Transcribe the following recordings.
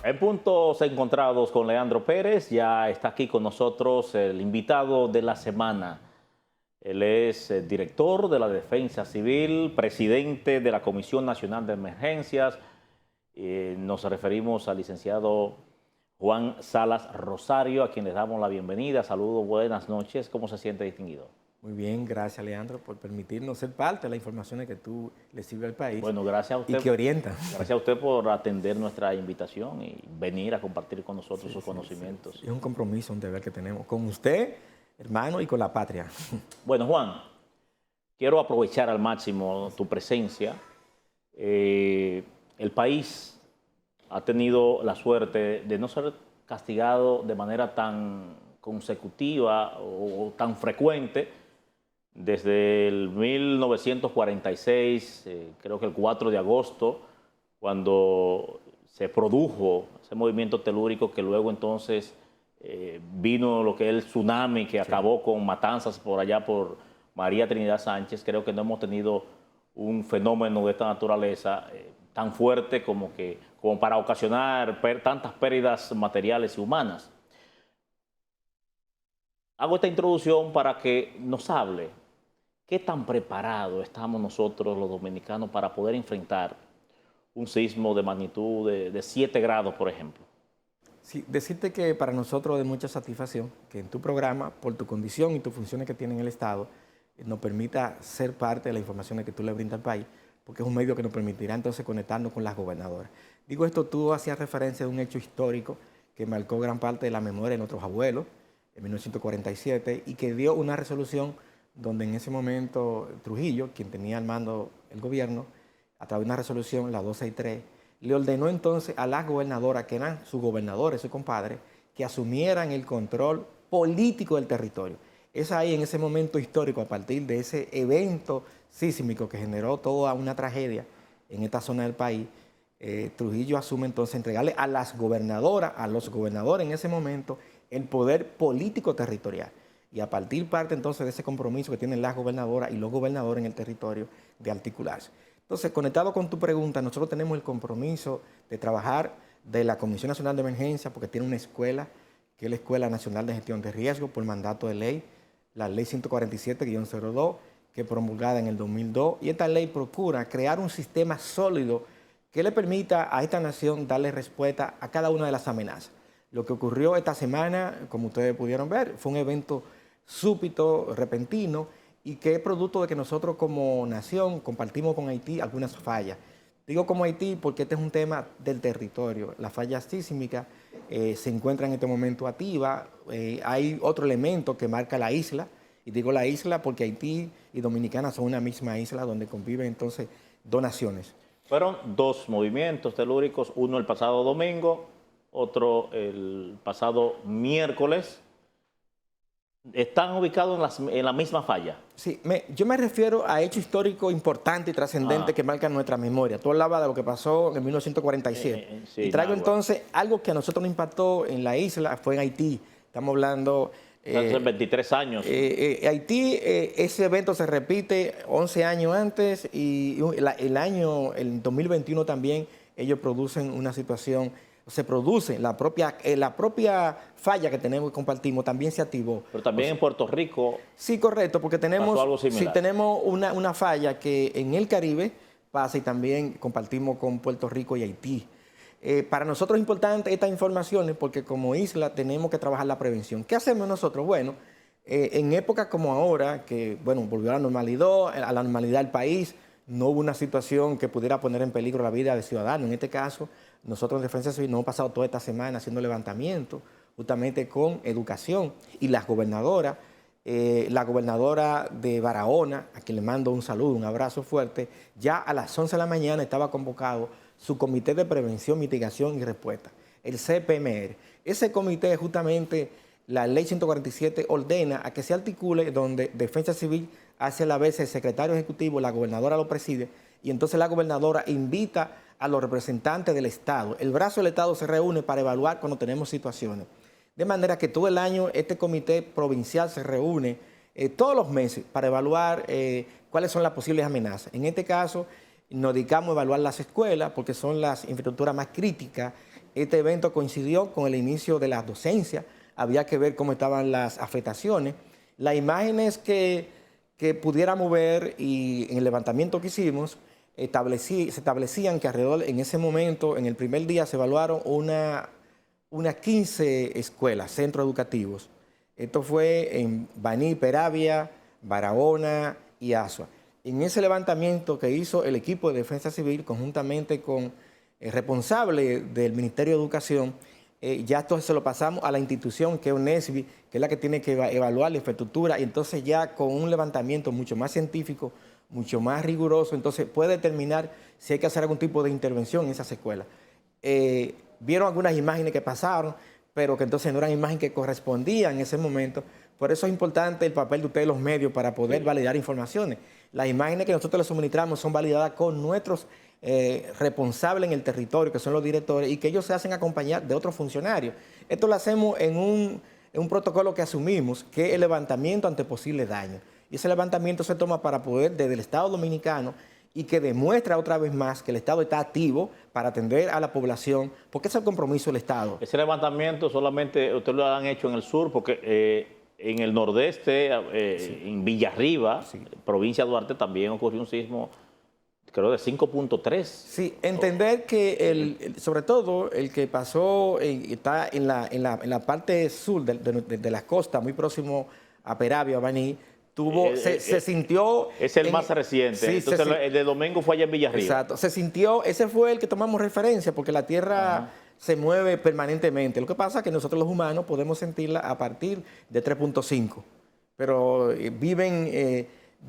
En Puntos Encontrados con Leandro Pérez, ya está aquí con nosotros el invitado de la semana. Él es director de la Defensa Civil, presidente de la Comisión Nacional de Emergencias. Nos referimos al licenciado Juan Salas Rosario, a quien les damos la bienvenida. Saludos, buenas noches. ¿Cómo se siente, distinguido? Muy bien, gracias Leandro por permitirnos ser parte de las informaciones que tú le sirves al país. Bueno, gracias a usted. Y que orientan. Gracias a usted por atender nuestra invitación y venir a compartir con nosotros sus conocimientos. Es un compromiso, un deber que tenemos con usted, hermano, y con la patria. Bueno, Juan, quiero aprovechar al máximo tu presencia. El país ha tenido la suerte de no ser castigado de manera tan consecutiva o tan frecuente desde el 1946, creo que el 4 de agosto, cuando se produjo ese movimiento telúrico que luego entonces vino lo que es el tsunami que acabó con matanzas por allá por María Trinidad Sánchez. Creo que no hemos tenido un fenómeno de esta naturaleza tan fuerte como para ocasionar tantas pérdidas materiales y humanas. Hago esta introducción para que nos hable qué tan preparados estamos nosotros los dominicanos para poder enfrentar un sismo de magnitud de 7 grados, por ejemplo. Sí, decirte que para nosotros es de mucha satisfacción que en tu programa, por tu condición y tus funciones que tiene en el Estado, nos permita ser parte de las informaciones que tú le brindas al país, porque es un medio que nos permitirá entonces conectarnos con las gobernadoras. Digo esto, tú hacías referencia a un hecho histórico que marcó gran parte de la memoria de nuestros abuelos en 1947 y que dio una resolución donde en ese momento Trujillo, quien tenía al mando el gobierno, a través de una resolución, la 263, le ordenó entonces a las gobernadoras, que eran sus gobernadores, sus compadres, que asumieran el control político del territorio. Es ahí, en ese momento histórico, a partir de ese evento sísmico que generó toda una tragedia en esta zona del país, Trujillo asume entonces entregarle a las gobernadoras, a los gobernadores en ese momento, el poder político territorial. Y a partir parte entonces de ese compromiso que tienen las gobernadoras y los gobernadores en el territorio de articularse. Entonces, conectado con tu pregunta, nosotros tenemos el compromiso de trabajar de la Comisión Nacional de Emergencia, porque tiene una escuela, que es la Escuela Nacional de Gestión de Riesgo, por mandato de ley, la ley 147-02, que es promulgada en el 2002, y esta ley procura crear un sistema sólido que le permita a esta nación darle respuesta a cada una de las amenazas. Lo que ocurrió esta semana, como ustedes pudieron ver, fue un evento súbito, repentino, y que es producto de que nosotros como nación compartimos con Haití algunas fallas. Digo como Haití porque este es un tema del territorio. La falla sísmica se encuentra en este momento activa. Hay otro elemento que marca la isla, y digo la isla porque Haití y Dominicana son una misma isla donde conviven entonces dos naciones. Fueron 2 movimientos telúricos, uno el pasado domingo, otro el pasado miércoles. ¿Están ubicados en la misma falla? Sí, yo me refiero a hechos históricos importantes y trascendentes que marcan nuestra memoria. Tú hablabas de lo que pasó en 1947. Sí, y traigo entonces algo que a nosotros nos impactó en la isla, fue en Haití. Estamos hablando... Hace 23 años. Haití, ese evento se repite 11 años antes y el 2021 también ellos producen una situación... Se produce, la propia falla que tenemos y compartimos también se activó. Pero también en Puerto Rico. Sí, correcto, porque tenemos, algo similar. Sí, tenemos una falla que en el Caribe pasa y también compartimos con Puerto Rico y Haití. Para nosotros es importante estas informaciones porque como isla tenemos que trabajar la prevención. ¿Qué hacemos nosotros? Bueno, en épocas como ahora, que bueno, volvió a la normalidad del país, no hubo una situación que pudiera poner en peligro la vida de ciudadanos. En este caso, nosotros en Defensa Civil nos hemos pasado toda esta semana haciendo levantamiento justamente con educación y las gobernadoras, la gobernadora de Barahona, a quien le mando un saludo, un abrazo fuerte, ya a las 11 de la mañana estaba convocado su Comité de Prevención, Mitigación y Respuesta, el CPMR. Ese comité justamente, la ley 147 ordena a que se articule donde Defensa Civil hace a la vez el secretario ejecutivo, la gobernadora lo preside, y entonces la gobernadora invita a los representantes del Estado. El brazo del Estado se reúne para evaluar cuando tenemos situaciones. De manera que todo el año este comité provincial se reúne todos los meses para evaluar cuáles son las posibles amenazas. En este caso, nos dedicamos a evaluar las escuelas porque son las infraestructuras más críticas Este evento coincidió con el inicio de la docencia, había que ver cómo estaban las afectaciones. Las imágenes que pudiéramos ver y en el levantamiento que hicimos, se establecían que alrededor, en ese momento, en el primer día, se evaluaron unas 15 escuelas, centros educativos. Esto fue en Baní, Peravia, Barahona y Asua. En ese levantamiento que hizo el equipo de Defensa Civil, conjuntamente con el responsable del Ministerio de Educación, ya esto se lo pasamos a la institución que es UNESBI, que es la que tiene que evaluar la infraestructura, y entonces ya con un levantamiento mucho más científico, mucho más riguroso, entonces puede determinar si hay que hacer algún tipo de intervención en esas escuelas. Vieron algunas imágenes que pasaron, pero que entonces no eran imágenes que correspondían en ese momento. Por eso es importante el papel de ustedes, los medios, para poder validar informaciones. Las imágenes que nosotros les suministramos son validadas con nuestros responsables en el territorio, que son los directores, y que ellos se hacen acompañar de otros funcionarios. Esto lo hacemos en un protocolo que asumimos, que es el levantamiento ante posibles daños. Y ese levantamiento se toma para poder, desde el Estado Dominicano, y que demuestra otra vez más que el Estado está activo para atender a la población, porque ese es el compromiso del Estado. Ese levantamiento solamente ustedes lo han hecho en el sur, porque en el nordeste, en Villarriba, provincia de Duarte, también ocurrió un sismo, creo, de 5.3. Sí, entender que sobre todo el que pasó está en la parte sur de la costa, muy próximo a Peravia, a Baní, se sintió... Es el más reciente. Sí, entonces el de domingo fue allá en Villarriba. Exacto. Se sintió, ese fue el que tomamos referencia, porque la Tierra se mueve permanentemente. Lo que pasa es que nosotros los humanos podemos sentirla a partir de 3.5, pero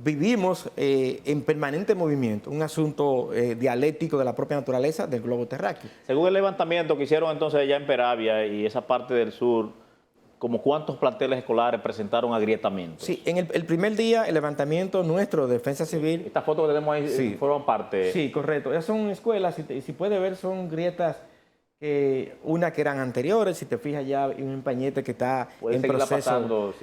vivimos en permanente movimiento, un asunto dialéctico de la propia naturaleza del globo terráqueo. Según el levantamiento que hicieron entonces allá en Peravia y esa parte del sur, ¿como cuántos planteles escolares presentaron agrietamientos? Sí, en el primer día, el levantamiento nuestro de Defensa Civil... Estas fotos que tenemos ahí forman parte... Sí, correcto. Esas son escuelas, si puede ver, son grietas, una que eran anteriores, si te fijas ya hay un empañete que está en proceso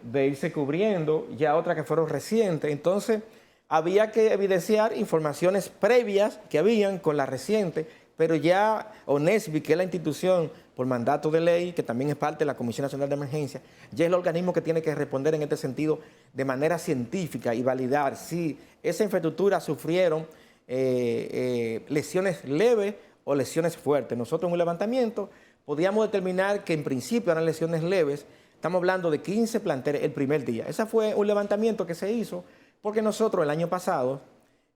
de irse cubriendo, ya otras que fueron recientes. Entonces, había que evidenciar informaciones previas que habían con la reciente, pero ya ONESBI, que es la institución por mandato de ley, que también es parte de la Comisión Nacional de Emergencia, ya es el organismo que tiene que responder en este sentido de manera científica y validar si esa infraestructura sufrieron lesiones leves o lesiones fuertes. Nosotros en un levantamiento podíamos determinar que en principio eran lesiones leves. Estamos hablando de 15 planteles el primer día. Ese fue un levantamiento que se hizo porque nosotros el año pasado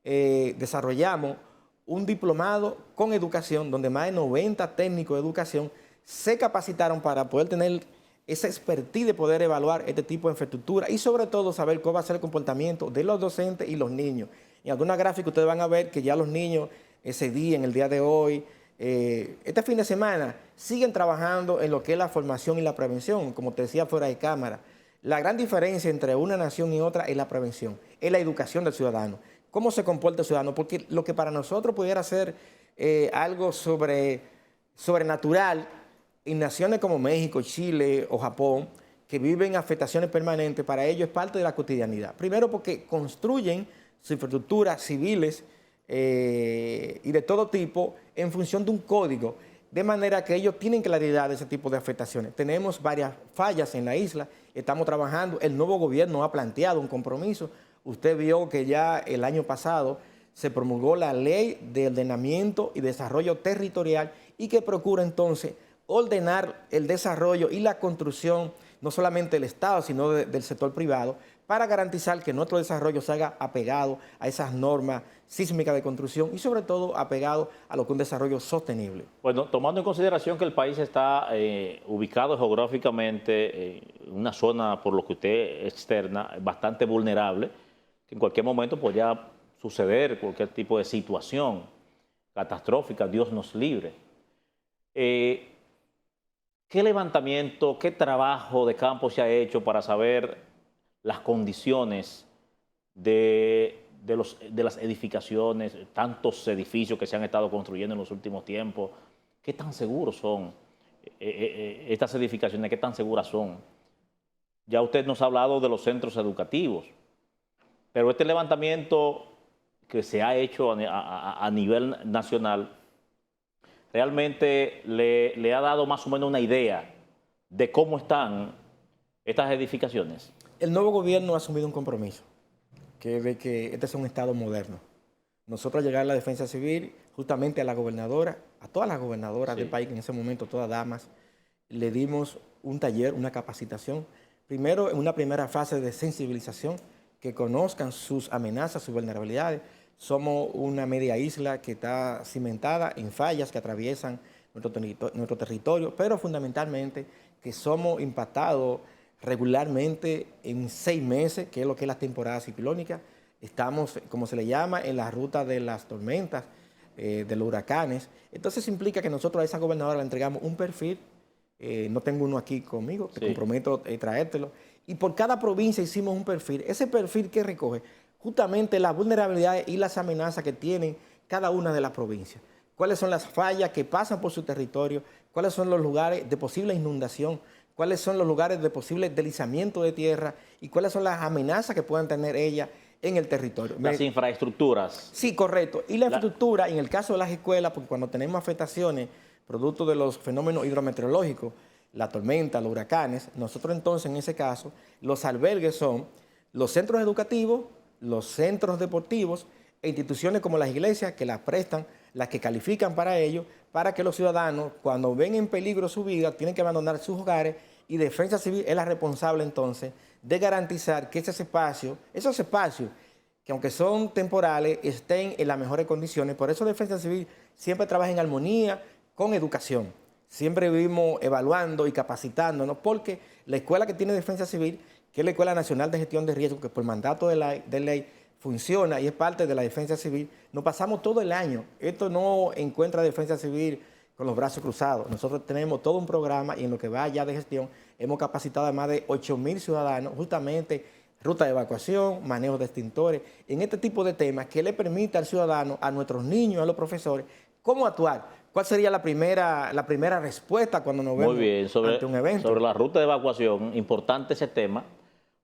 desarrollamos un diplomado con educación donde más de 90 técnicos de educación se capacitaron para poder tener esa expertise de poder evaluar este tipo de infraestructura y sobre todo saber cómo va a ser el comportamiento de los docentes y los niños. En alguna gráfica ustedes van a ver que ya los niños ese día, en el día de hoy, este fin de semana, siguen trabajando en lo que es la formación y la prevención, como te decía fuera de cámara. La gran diferencia entre una nación y otra es la prevención, es la educación del ciudadano. ¿Cómo se comporta el ciudadano? Porque lo que para nosotros pudiera ser algo sobrenatural, en naciones como México, Chile o Japón, que viven afectaciones permanentes, para ellos es parte de la cotidianidad. Primero porque construyen sus infraestructuras civiles y de todo tipo en función de un código, de manera que ellos tienen claridad de ese tipo de afectaciones. Tenemos varias fallas en la isla, estamos trabajando, el nuevo gobierno ha planteado un compromiso. Usted vio que ya el año pasado se promulgó la Ley de Ordenamiento y Desarrollo Territorial y que procura entonces ordenar el desarrollo y la construcción, no solamente del Estado, sino del sector privado, para garantizar que nuestro desarrollo se haga apegado a esas normas sísmicas de construcción y sobre todo apegado a lo que es un desarrollo sostenible. Bueno, tomando en consideración que el país está ubicado geográficamente en una zona, por lo que usted externa, bastante vulnerable, que en cualquier momento podría suceder cualquier tipo de situación catastrófica, Dios nos libre. ¿Qué levantamiento, qué trabajo de campo se ha hecho para saber las condiciones de las edificaciones, tantos edificios que se han estado construyendo en los últimos tiempos? ¿Qué tan seguros son estas edificaciones? ¿Qué tan seguras son? Ya usted nos ha hablado de los centros educativos, pero este levantamiento que se ha hecho a nivel nacional realmente le ha dado más o menos una idea de cómo están estas edificaciones? El nuevo gobierno ha asumido un compromiso, que es de que este es un Estado moderno. Nosotros al llegar a la defensa civil, justamente a la gobernadora, a todas las gobernadoras del país, en ese momento todas damas, le dimos un taller, una capacitación, primero en una primera fase de sensibilización, que conozcan sus amenazas, sus vulnerabilidades. Somos una media isla que está cimentada en fallas que atraviesan nuestro territorio, pero fundamentalmente que somos impactados regularmente en 6 meses, que es lo que es la temporada ciclónica. Estamos, como se le llama, en la ruta de las tormentas, de los huracanes. Entonces implica que nosotros a esa gobernadora le entregamos un perfil, no tengo uno aquí conmigo, te comprometo a traértelo, y por cada provincia hicimos un perfil. Ese perfil que recoge justamente las vulnerabilidades y las amenazas que tienen cada una de las provincias. Cuáles son las fallas que pasan por su territorio, cuáles son los lugares de posible inundación, cuáles son los lugares de posible deslizamiento de tierra y cuáles son las amenazas que puedan tener ellas en el territorio. Las infraestructuras. Sí, correcto. Y la infraestructura, en el caso de las escuelas, porque cuando tenemos afectaciones producto de los fenómenos hidrometeorológicos, la tormenta, los huracanes, nosotros entonces en ese caso, los albergues son los centros educativos, los centros deportivos e instituciones como las iglesias que las prestan, las que califican para ello, para que los ciudadanos, cuando ven en peligro su vida, tienen que abandonar sus hogares y Defensa Civil es la responsable entonces de garantizar que esos espacios, que aunque son temporales, estén en las mejores condiciones. Por eso Defensa Civil siempre trabaja en armonía con educación. Siempre vivimos evaluando y capacitándonos, porque la escuela que tiene Defensa Civil, que es la Escuela Nacional de Gestión de Riesgo, que por mandato de ley funciona y es parte de la Defensa Civil, nos pasamos todo el año. Esto no encuentra Defensa Civil con los brazos cruzados. Nosotros tenemos todo un programa y en lo que va ya de gestión hemos capacitado a más de 8.000 ciudadanos, justamente ruta de evacuación, manejo de extintores, en este tipo de temas que le permita al ciudadano, a nuestros niños, a los profesores, cómo actuar. ¿Cuál sería la primera respuesta cuando nos vemos ante un evento? Sobre la ruta de evacuación, importante ese tema,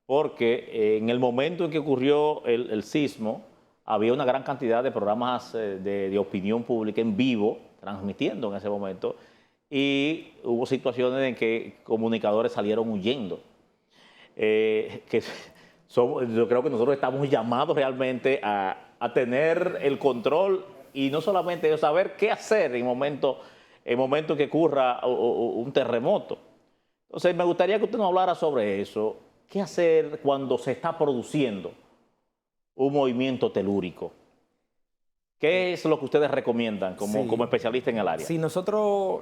porque en el momento en que ocurrió el sismo, había una gran cantidad de programas de opinión pública en vivo, transmitiendo en ese momento, y hubo situaciones en que comunicadores salieron huyendo. Yo creo que nosotros estamos llamados realmente a tener el control y no solamente de saber qué hacer en momento que ocurra un terremoto. Entonces, me gustaría que usted nos hablara sobre eso. ¿Qué hacer cuando se está produciendo un movimiento telúrico? ¿Qué es lo que ustedes recomiendan como especialistas en el área? Sí, nosotros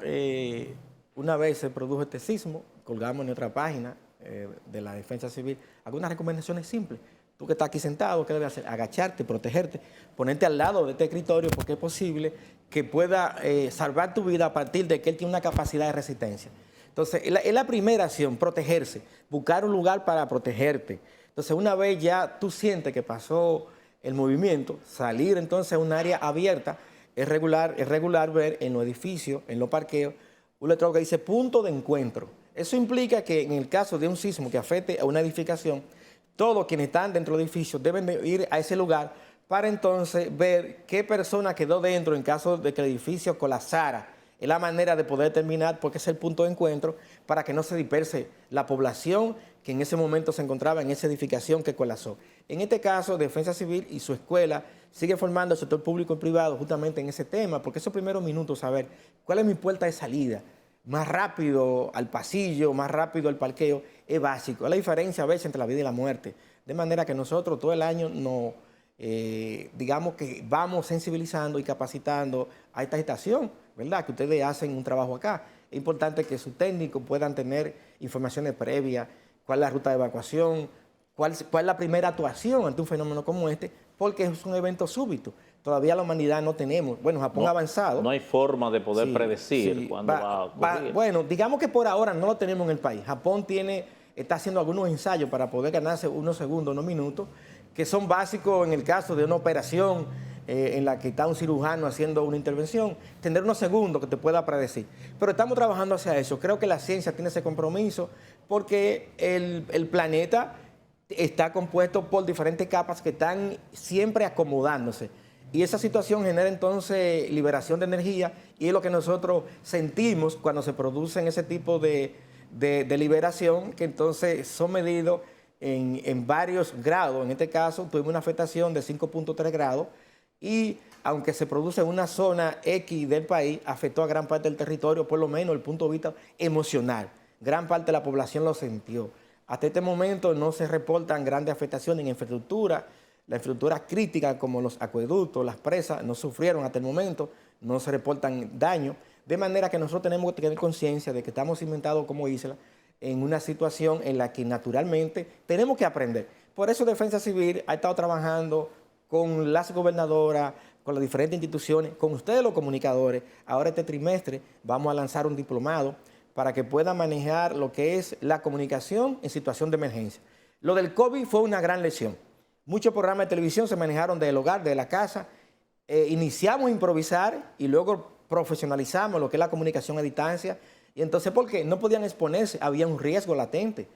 una vez se produjo este sismo, colgamos en nuestra página de la Defensa Civil algunas recomendaciones simples. Tú que estás aquí sentado, ¿qué debes hacer? Agacharte, protegerte, ponerte al lado de este escritorio porque es posible que pueda salvar tu vida a partir de que él tiene una capacidad de resistencia. Entonces, es la primera acción, protegerse, buscar un lugar para protegerte. Entonces, una vez ya tú sientes que pasó el movimiento, salir entonces a un área abierta, es regular ver en los edificios, en los parqueos, un letrero que dice punto de encuentro. Eso implica que en el caso de un sismo que afecte a una edificación, todos quienes están dentro del edificio deben de ir a ese lugar para entonces ver qué persona quedó dentro en caso de que el edificio colapsara. Es la manera de poder terminar, porque es el punto de encuentro, para que no se disperse la población que en ese momento se encontraba en esa edificación que colapsó. En este caso, Defensa Civil y su escuela sigue formando el sector público y privado justamente en ese tema, porque esos primeros minutos, saber cuál es mi puerta de salida, más rápido al pasillo, más rápido al parqueo, es básico. Es la diferencia a veces entre la vida y la muerte. De manera que nosotros todo el año digamos que vamos sensibilizando y capacitando a esta estación, ¿verdad? Que ustedes hacen un trabajo acá. Es importante que sus técnicos puedan tener informaciones previas, cuál es la ruta de evacuación, cuál es la primera actuación ante un fenómeno como este, porque es un evento súbito. Todavía la humanidad no tenemos. Bueno, Japón ha avanzado. No hay forma de poder predecir cuándo va a ocurrir. Bueno, digamos que por ahora no lo tenemos en el país. Japón está haciendo algunos ensayos para poder ganarse unos segundos, unos minutos, que son básicos en el caso de una operación en la que está un cirujano haciendo una intervención, tener unos segundos que te pueda predecir. Pero estamos trabajando hacia eso. Creo que la ciencia tiene ese compromiso porque el planeta está compuesto por diferentes capas que están siempre acomodándose. Y esa situación genera entonces liberación de energía y es lo que nosotros sentimos cuando se producen ese tipo de liberación, que entonces son medidos en varios grados. En este caso tuvimos una afectación de 5.3 grados y aunque se produce en una zona X del país, afectó a gran parte del territorio, por lo menos desde el punto de vista emocional. Gran parte de la población lo sintió. Hasta este momento no se reportan grandes afectaciones en infraestructura. La infraestructura crítica como los acueductos, las presas, no sufrieron hasta el momento, no se reportan daños. De manera que nosotros tenemos que tener conciencia de que estamos cimentados como isla en una situación en la que naturalmente tenemos que aprender. Por eso Defensa Civil ha estado trabajando con las gobernadoras, con las diferentes instituciones, con ustedes los comunicadores. Ahora este trimestre vamos a lanzar un diplomado para que puedan manejar lo que es la comunicación en situación de emergencia. Lo del COVID fue una gran lección. Muchos programas de televisión se manejaron del hogar, de la casa. Iniciamos a improvisar y luego profesionalizamos lo que es la comunicación a distancia. Y entonces, ¿por qué? No podían exponerse, había un riesgo latente.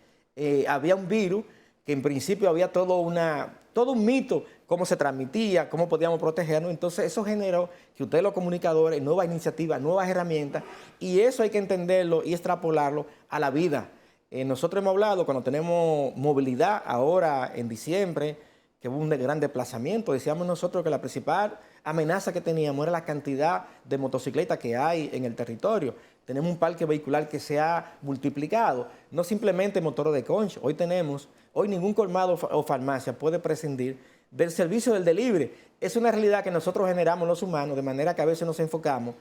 Había un virus que en principio había todo un mito, cómo se transmitía, cómo podíamos protegernos. Entonces eso generó que ustedes los comunicadores, nuevas iniciativas, nuevas herramientas, y eso hay que entenderlo y extrapolarlo a la vida. Nosotros hemos hablado cuando tenemos movilidad, ahora en diciembre, que hubo un gran desplazamiento, decíamos nosotros que la principal amenaza que teníamos era la cantidad de motocicletas que hay en el territorio. Tenemos un parque vehicular que se ha multiplicado, no simplemente motores de concho. Hoy ningún colmado o farmacia puede prescindir del servicio del delivery. Es una realidad que nosotros generamos los humanos, de manera que a veces nos enfocamos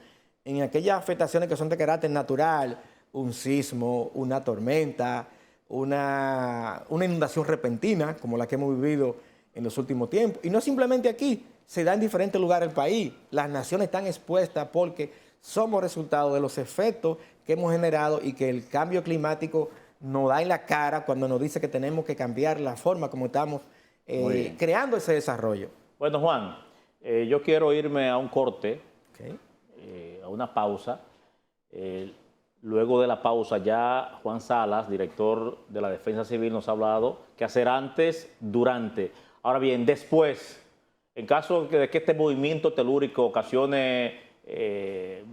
en aquellas afectaciones que son de carácter natural, un sismo, una tormenta, una inundación repentina, como la que hemos vivido en los últimos tiempos. Y no simplemente aquí, se da en diferentes lugares del país. Las naciones están expuestas porque somos resultado de los efectos que hemos generado y que el cambio climático nos da en la cara cuando nos dice que tenemos que cambiar la forma como estamos creando ese desarrollo. Bueno, Juan, yo quiero irme a un corte, Okay. a una pausa. Luego de la pausa ya Juan Salas, director de la Defensa Civil, nos ha hablado qué hacer antes, durante. Ahora bien, después, en caso de que este movimiento telúrico ocasione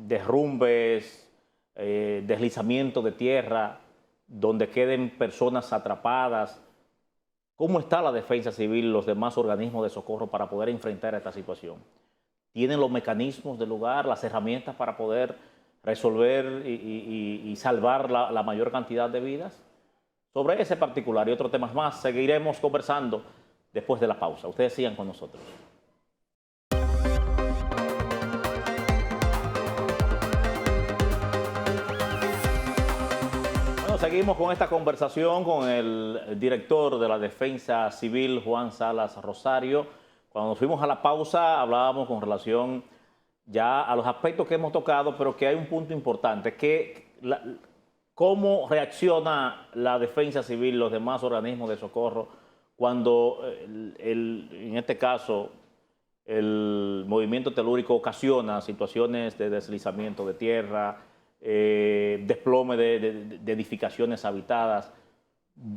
derrumbes, deslizamiento de tierra, donde queden personas atrapadas, ¿cómo está la Defensa Civil y los demás organismos de socorro para poder enfrentar esta situación? ¿Tienen los mecanismos del lugar, las herramientas para poder resolver y salvar la mayor cantidad de vidas? Sobre ese particular y otros temas más seguiremos conversando después de la pausa. Ustedes sigan con nosotros. Bueno, seguimos con esta conversación con el director de la Defensa Civil, Juan Salas Rosario. Cuando nos fuimos a la pausa hablábamos con relación ya a los aspectos que hemos tocado, pero que hay un punto importante, cómo reacciona la Defensa Civil, los demás organismos de socorro, cuando en este caso el movimiento telúrico ocasiona situaciones de deslizamiento de tierra, desplome de edificaciones habitadas.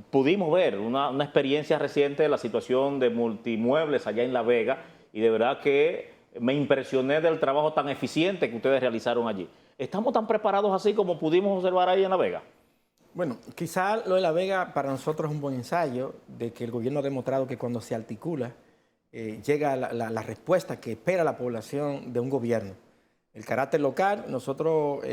Pudimos ver una experiencia reciente de la situación de Multimuebles allá en La Vega y de verdad que me impresioné del trabajo tan eficiente que ustedes realizaron allí. ¿Estamos tan preparados así como pudimos observar ahí en La Vega? Bueno, quizá lo de La Vega para nosotros es un buen ensayo de que el gobierno ha demostrado que cuando se articula llega la respuesta que espera la población de un gobierno. El carácter local, nosotros,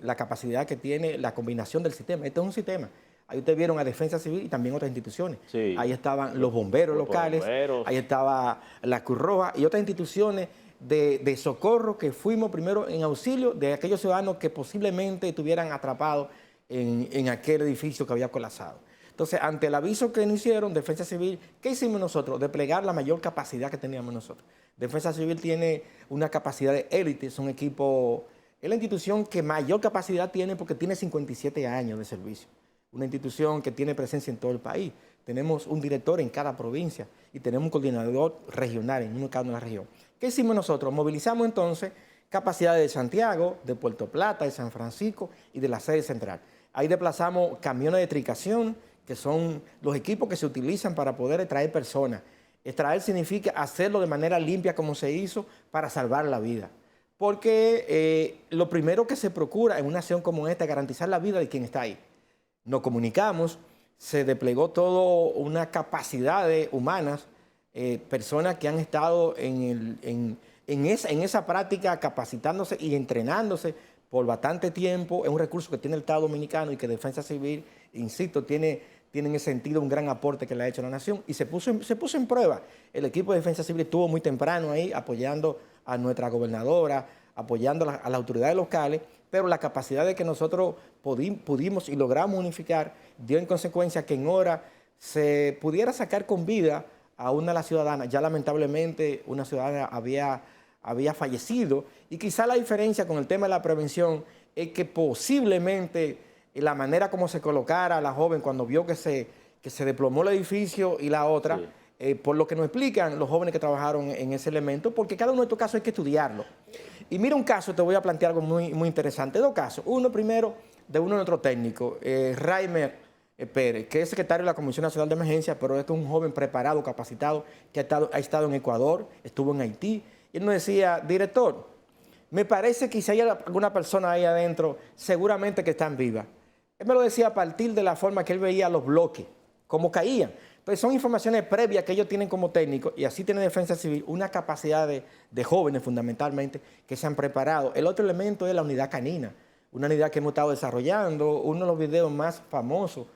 la capacidad que tiene la combinación del sistema. Este es un sistema. Ahí ustedes vieron a Defensa Civil y también otras instituciones. Sí. Ahí estaban los bomberos locales, ahí estaba la Cruz Roja y otras instituciones de socorro que fuimos primero en auxilio de aquellos ciudadanos que posiblemente estuvieran atrapados en aquel edificio que había colapsado. Entonces, ante el aviso que nos hicieron, Defensa Civil, ¿qué hicimos nosotros? Desplegar la mayor capacidad que teníamos nosotros. Defensa Civil tiene una capacidad de élite, es un equipo, es la institución que mayor capacidad tiene porque tiene 57 años de servicio. Una institución que tiene presencia en todo el país. Tenemos un director en cada provincia y tenemos un coordinador regional en cada una de la región. ¿Qué hicimos nosotros? Movilizamos entonces capacidades de Santiago, de Puerto Plata, de San Francisco y de la sede central. Ahí desplazamos camiones de tricación, que son los equipos que se utilizan para poder traer personas Extraer significa hacerlo de manera limpia como se hizo para salvar la vida. Porque lo primero que se procura en una acción como esta es garantizar la vida de quien está ahí. Nos comunicamos, se desplegó toda una capacidad de humanas, personas que han estado en esa práctica capacitándose y entrenándose por bastante tiempo. Es un recurso que tiene el Estado Dominicano y que Defensa Civil, insisto, tiene en ese sentido un gran aporte que le ha hecho a la nación y se puso en prueba. El equipo de Defensa Civil estuvo muy temprano ahí apoyando a nuestra gobernadora, apoyando a las autoridades locales, pero la capacidad de que nosotros pudimos y logramos unificar dio en consecuencia que en hora se pudiera sacar con vida a una de las ciudadanas. Ya lamentablemente una ciudadana había fallecido y quizá la diferencia con el tema de la prevención es que posiblemente la manera como se colocara a la joven cuando vio que se desplomó el edificio y la otra, sí. Por lo que nos explican los jóvenes que trabajaron en ese elemento, porque cada uno de estos casos hay que estudiarlo. Y mira un caso, te voy a plantear algo muy, muy interesante. Dos casos. Uno primero de uno de nuestros técnicos, Raimer Pérez, que es secretario de la Comisión Nacional de Emergencia, pero es un joven preparado, capacitado, que ha estado en Ecuador, estuvo en Haití. Y él nos decía, director, me parece que si hay alguna persona ahí adentro, seguramente que están vivas. Él me lo decía a partir de la forma que él veía los bloques, cómo caían. Pues son informaciones previas que ellos tienen como técnicos y así tiene Defensa Civil una capacidad de jóvenes fundamentalmente que se han preparado. El otro elemento es la unidad canina, una unidad que hemos estado desarrollando. Uno de los videos más famosos,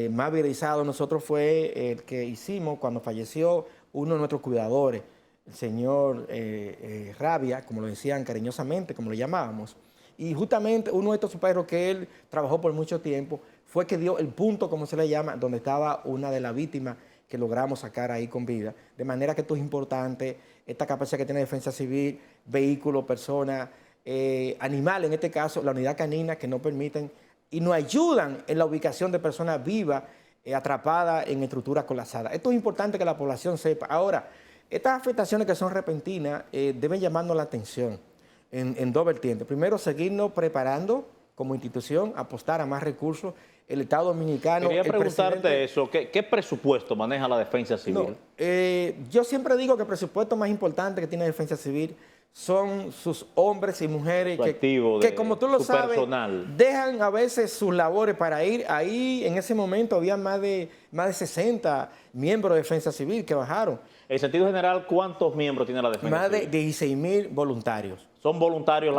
más viralizados nosotros fue el que hicimos cuando falleció uno de nuestros cuidadores, el señor Rabia, como lo decían cariñosamente, como lo llamábamos. Y justamente uno de estos perros que él trabajó por mucho tiempo fue que dio el punto, como se le llama, donde estaba una de las víctimas que logramos sacar ahí con vida. De manera que esto es importante, esta capacidad que tiene Defensa Civil, vehículos, personas, animales, en este caso la unidad canina, que nos permiten y nos ayudan en la ubicación de personas vivas atrapadas en estructuras colapsadas. Esto es importante que la población sepa. Ahora, estas afectaciones que son repentinas deben llamarnos la atención en dos vertientes. Primero, seguirnos preparando como institución, apostar a más recursos. El Estado Dominicano... Quería preguntarte eso, ¿qué presupuesto maneja la Defensa Civil? No, yo siempre digo que el presupuesto más importante que tiene Defensa Civil son sus hombres y mujeres que como tú lo sabes, personal, dejan a veces sus labores para ir. Ahí en ese momento había más de 60 miembros de Defensa Civil que bajaron. En sentido general, ¿cuántos miembros tiene la Defensa Civil? Más de 16,000 voluntarios. ¿Son voluntarios?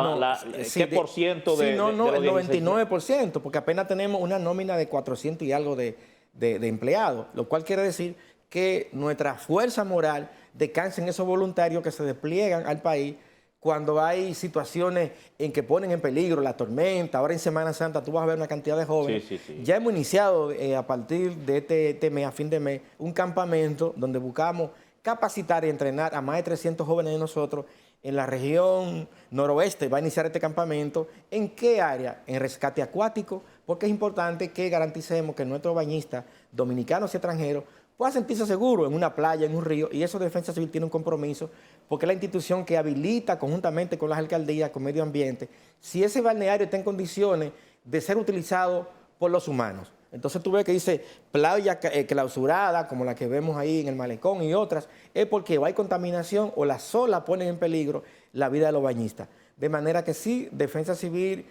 ¿Qué por ciento de los 99%, porque apenas tenemos una nómina de 400 y algo de empleados, lo cual quiere decir que nuestra fuerza moral descansa en esos voluntarios que se despliegan al país cuando hay situaciones en que ponen en peligro la tormenta. Ahora en Semana Santa tú vas a ver una cantidad de jóvenes. Sí. Ya hemos iniciado a partir de este mes, a fin de mes, un campamento donde buscamos capacitar y entrenar a más de 300 jóvenes de nosotros en la región noroeste. Va a iniciar este campamento. ¿En qué área? En rescate acuático, porque es importante que garanticemos que nuestros bañistas, dominicanos y extranjeros, puedan sentirse seguros en una playa, en un río, y eso Defensa Civil tiene un compromiso, porque es la institución que habilita conjuntamente con las alcaldías, con medio ambiente, si ese balneario está en condiciones de ser utilizado por los humanos. Entonces tú ves que dice playa clausurada, como la que vemos ahí en el Malecón y otras, es porque o hay contaminación o las olas ponen en peligro la vida de los bañistas. De manera que sí, Defensa Civil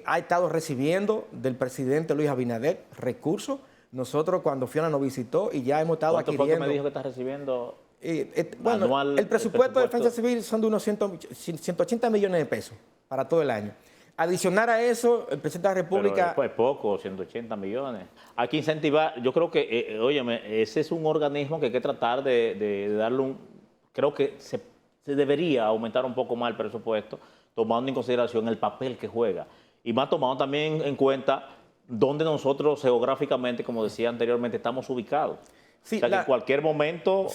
ha estado recibiendo del presidente Luis Abinader recursos. Nosotros cuando Fiona nos visitó y ya hemos estado adquiriendo... ¿Cuánto fue que me dijo que está recibiendo bueno, anual? El presupuesto de Defensa Civil son de unos 180 millones de pesos para todo el año. Adicionar a eso, el presidente de la República... Pero es poco, 180 millones. Hay que incentivar, yo creo que, óyeme, ese es un organismo que hay que tratar de darle un... Creo que se debería aumentar un poco más el presupuesto, tomando en consideración el papel que juega. Y más tomando también en cuenta dónde nosotros geográficamente, como decía anteriormente, estamos ubicados. Sí, o sea, que en cualquier momento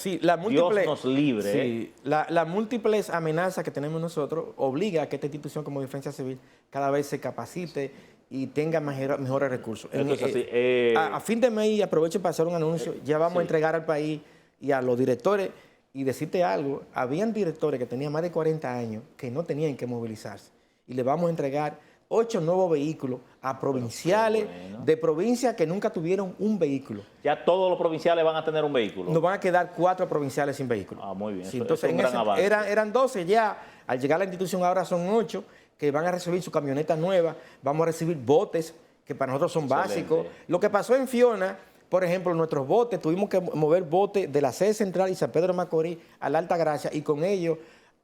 Dios nos libre. Sí, las múltiples amenazas que tenemos nosotros obliga a que esta institución como Defensa Civil cada vez se capacite y tenga mejores recursos. A fin de mes, aprovecho para hacer un anuncio, ya vamos a entregar al país y a los directores, y decirte algo, habían directores que tenían más de 40 años que no tenían que movilizarse, y le vamos a entregar 8 nuevos vehículos a provinciales, bueno. de provincias que nunca tuvieron un vehículo. Ya todos los provinciales van a tener un vehículo. Nos van a quedar 4 provinciales sin vehículo. Ah, muy bien. Sí, Eso entonces, es un en gran avance. eran 12 ya. Al llegar a la institución ahora son 8 que van a recibir su camioneta nueva. Vamos a recibir botes que para nosotros son Excelente. básicos. Lo que pasó en Fiona, por ejemplo, nuestros botes, tuvimos que mover botes de la sede central y San Pedro de Macorís a la Alta Gracia y con ello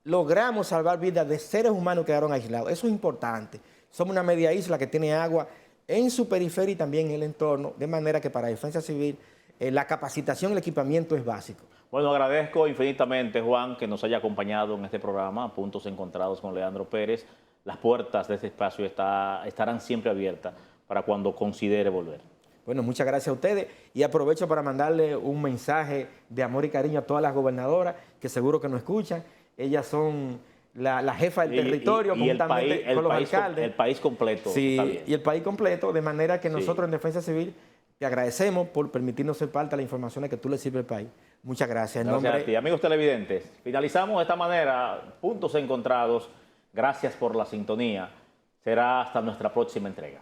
logramos salvar vidas de seres humanos que quedaron aislados. Eso es importante. Somos una media isla que tiene agua en su periferia y también en el entorno, de manera que para Defensa Civil la capacitación y el equipamiento es básico. Bueno, agradezco infinitamente, Juan, que nos haya acompañado en este programa, Puntos Encontrados con Leandro Pérez. Las puertas de este espacio estarán siempre abiertas para cuando considere volver. Bueno, muchas gracias a ustedes y aprovecho para mandarle un mensaje de amor y cariño a todas las gobernadoras que seguro que nos escuchan. Ellas son la jefa del territorio, juntamente con los alcaldes. El país completo. Sí, Está bien. y el país completo, de manera que Sí. nosotros en Defensa Civil te agradecemos por permitirnos ser parte de las informaciones que tú le sirves al país. Muchas gracias. En Gracias nombre- a ti. Amigos televidentes, finalizamos de esta manera, Puntos Encontrados. Gracias por la sintonía. Será hasta nuestra próxima entrega.